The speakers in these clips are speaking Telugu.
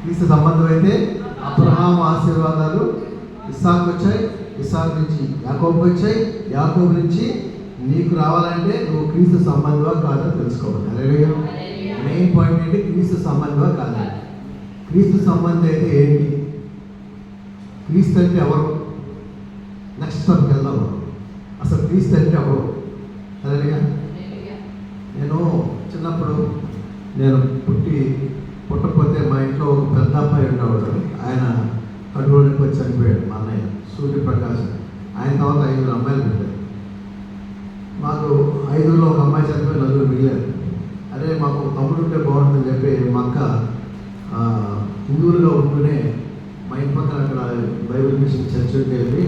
క్రీస్తు సంబంధం అయితే అబ్రహాము ఆశీర్వాదాలు ఇస్సాకు వచ్చాయి, ఇస్సాకు నుంచి యాకోబుకి వచ్చాయి, యాకోబు నుంచి నీకు రావాలంటే నువ్వు క్రీస్తు సంబంధమా కాదో తెలుసుకోవాలి. హల్లెలూయా. మెయిన్ పాయింట్ ఏంటి? క్రీస్తు సంబంధమా కాదా? క్రీస్తు సంబంధం అయితే ఏంటి? క్రీస్తు అంటే ఎవరు? నెక్స్ట్ స్టెప్కి వెళ్దాం. అసలు క్రీస్తు అంటే ఎవరు? హల్లెలూయా. నేను చిన్నప్పుడు పుట్టకపోతే మా ఇంట్లో ఒక పెద్ద అబ్బాయి ఉండేవాడు. ఆయన కడుపులోకి వచ్చి చనిపోయాడు. మా అన్నయ్య సూర్యప్రకాశ్. ఆయన తర్వాత 5 అమ్మాయిలు పుట్టారు. మాకు 5లో ఒక అమ్మాయి చనిపోయి 4 మిగిలారు. అదే మాకు తమ్ముడు ఉంటే బాగుంటుందని చెప్పి మా అక్క హిందువులుగా ఉంటూనే మా ఇంటి పక్కన అక్కడ బైబిల్ మిషన్ చర్చ్ ఉంటే వెళ్ళి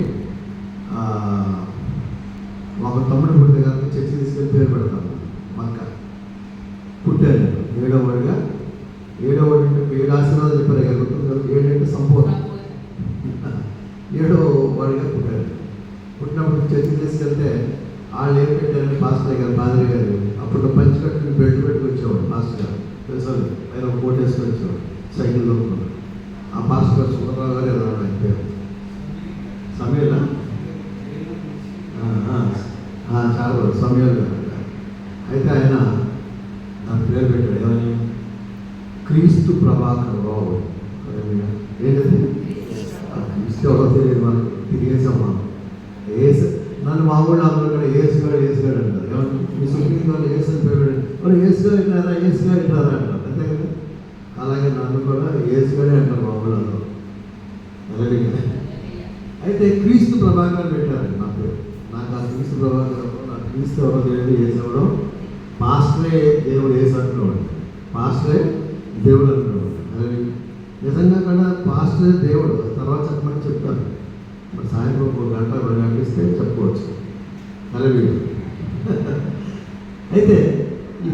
మాకు తమ్ముడు పుట్టిన కనుక చర్చి తీసుకెళ్ళి పేరు పెడతాను. మా అక్క పుట్టారు 7వ వాడిగా. 7వ వాడి అంటే 7 ఆశీర్వాదాలు చెప్పారు కదా, 7 అంటే సంపూర్ణ. 7వ వాడిగా పుట్టారు. పుట్టినప్పుడు చర్చి తీసుకెళ్తే వాళ్ళు ఏం పెట్టారని పాస్టర్ గారు, పాదరి గారు అప్పుడు పంచి కట్టుకుని బెల్ట్ పెట్టుకొచ్చేవాడు. పాస్టర్ గారు తెలుసు, ఆయన ఒక కోట్ వేసుకొని వచ్చేవాడు సైకిల్లో. ఆ పాస్టర్ గారు సుబ్బారావు గారు ఎలా ఆయన పేరు సమీర చాలా సమీర్ గారు. అయితే ఆయన దాని పేరు పెట్టాడు ఏమని? క్రీస్తు ప్రభాకర్ రావు. ఏంటది? క్రీస్తు ఎవరో తెలియదు మనకు, తిరిగేసాం మనం. నన్ను మా ఊళ్ళో అందరూ కూడా ఏసుగాడు అంటారు. ఏమన్నా మీ సుప్రీం వాళ్ళు ఏసు అని పేరు మరి ఏసుగా ఇట్లారా అంటారు, అంతే కదా. అలాగే నన్ను కూడా ఏసుగాడే అంటారు మా ఊళ్ళో అందరూ. అలాగే అయితే క్రీస్తు ప్రభాకర్ పెట్టారు నా పేరు. నాకు ఆ క్రీస్తు ప్రభాకర్ నాకు క్రీస్తు ఎవరో తెలియదు, ఏసు ఎవడో. పాస్టరే దేవుడు ఏసు అంటున్నాడు, పాస్టరే దేవుడు అంటున్నాడు. అలాగే నిజంగా కూడా పాస్టరే దేవుడు. తర్వాత చెప్పమని చెప్తాను. మరి సాయంత్రం 1 గంట 2 గంటలు ఇస్తే చెప్పుకోవచ్చు. అలాగే అయితే ఈ